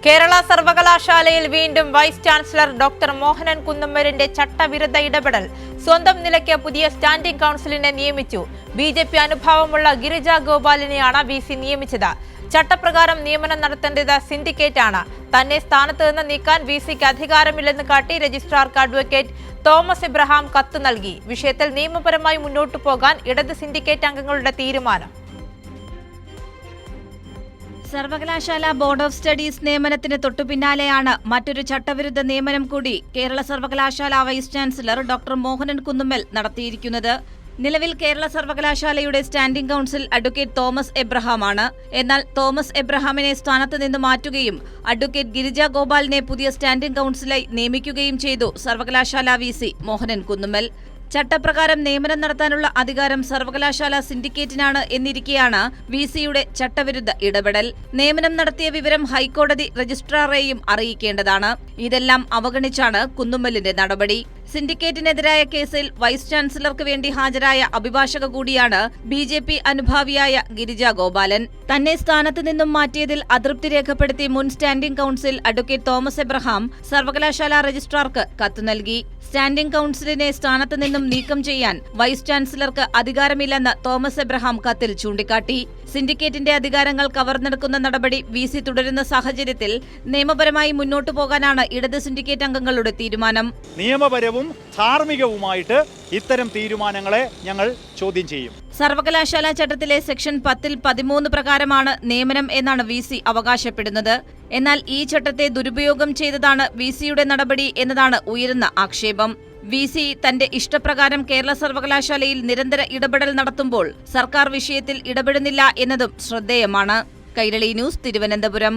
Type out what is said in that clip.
കേരള സർവകലാശാലയിൽ വീണ്ടും vice chancellor doctor Mohanan കുന്നുമ്മലിന്റെ ചട്ടവിരുദ്ധ ഇടപെടൽ. സ്വന്തം നിലയ്ക്ക് പുതിയ സ്റ്റാൻഡിംഗ് കൗൺസിലിനെ നിയമിച്ചു. BJP അനുഭാവമുള്ള ഗിരിജ ഗോപാലിനെയാണ് VC നിയമിച്ചത്. ചട്ടപ്രകാരം നിയമനം നടത്തേണ്ടത് സിൻഡിക്കേറ്റ് ആണ്. തന്നെ സ്ഥാനത്ത് നിന്ന് നീക്കാൻ VCക്ക് അധികാരമില്ലെന്ന് കാട്ടി രജിസ്ട്രാർക്ക് അഡ്വക്കേറ്റ് തോമസ് എബ്രഹാം കത്ത് നൽകി. വിഷയത്തിൽ നിയമപരമായി മുന്നോട്ടു പോകാൻ ഇടത് സിൻഡിക്കേറ്റ് അംഗങ്ങളുടെ തീരുമാനം. സർവകലാശാല ബോർഡ് ഓഫ് സ്റ്റഡീസ് നിയമനത്തിന് തൊട്ടുപിന്നാലെയാണ് മറ്റൊരു ചട്ടവിരുദ്ധ നിയമനം കൂടി കേരള സർവകലാശാല vice chancellor doctor Mohanan Kunnummal നടത്തിയിരിക്കുന്നത്. നിലവിൽ കേരള സർവകലാശാലയുടെ സ്റ്റാൻഡിംഗ് കൗൺസിൽ അഡ്വക്കേറ്റ് തോമസ് എബ്രഹാമാണ്. എന്നാൽ തോമസ് എബ്രഹാമിനെ സ്ഥാനത്ത് നിന്ന് മാറ്റുകയും അഡ്വക്കേറ്റ് ഗിരിജ ഗോപാലിനെ പുതിയ സ്റ്റാൻഡിംഗ് കൗൺസിലായി നിയമിക്കുകയും ചെയ്തു സർവകലാശാല VC മോഹനൻ കുന്നുമ്മൽ. ചട്ടപ്രകാരം നിയമനം നടത്താനുള്ള അധികാരം സർവകലാശാല സിൻഡിക്കേറ്റിനാണ് എന്നിരിക്കെയാണ് VCയുടെ ചട്ടവിരുദ്ധ ഇടപെടൽ. നിയമനം നടത്തിയ വിവരം ഹൈക്കോടതി രജിസ്ട്രാറെയും അറിയിക്കേണ്ടതാണ്. ഇതെല്ലാം അവഗണിച്ചാണ് കുന്നുമ്മലിന്റെ നടപടി. സിൻഡിക്കേറ്റിനെതിരായ കേസിൽ വൈസ് ചാൻസലർക്ക് വേണ്ടി ഹാജരായ അഭിഭാഷക കൂടിയാണ് BJP അനുഭാവിയായ ഗിരിജ ഗോപാലൻ. തന്നെ സ്ഥാനത്ത് നിന്നും മാറ്റിയതിൽ അതൃപ്തി രേഖപ്പെടുത്തി മുൻ standing council advocate Thomas Abraham സർവകലാശാല രജിസ്ട്രാർക്ക് കത്ത് നൽകി. സ്റ്റാൻഡിംഗ് കൗൺസിലിനെ സ്ഥാനത്ത് നിന്നും നീക്കം ചെയ്യാൻ വൈസ് ചാൻസലർക്ക് അധികാരമില്ലെന്ന് തോമസ് എബ്രഹാം കത്തിൽ ചൂണ്ടിക്കാട്ടി. സിൻഡിക്കേറ്റിന്റെ അധികാരങ്ങൾ കവർന്നെടുക്കുന്ന നടപടി VC തുടരുന്ന സാഹചര്യത്തിൽ നിയമപരമായി മുന്നോട്ടു പോകാനാണ് ഇടത് സിൻഡിക്കേറ്റ് അംഗങ്ങളുടെ തീരുമാനം. നിയമപരവും ധാർമ്മികവുമായിട്ട് ഇത്തരം തീരുമാനങ്ങളെ ഞങ്ങൾ ചോദ്യം ചെയ്യും. സർവകലാശാല ചട്ടത്തിലെ സെക്ഷൻ 10-ൽ 13 പ്രകാരമാണ് നിയമനം എന്നാണ് VC അവകാശപ്പെടുന്നത്. എന്നാൽ ഈ ചട്ടത്തെ ദുരുപയോഗം ചെയ്തതാണ് VCയുടെ നടപടി എന്നതാണ് ഉയരുന്ന ആക്ഷേപം. VC തന്റെ ഇഷ്ടപ്രകാരം കേരള സർവകലാശാലയിൽ നിരന്തര ഇടപെടൽ നടത്തുമ്പോൾ സർക്കാർ വിഷയത്തിൽ ഇടപെടുന്നില്ല എന്നതും ശ്രദ്ധേയമാണ്. കൈരളി ന്യൂസ്, തിരുവനന്തപുരം.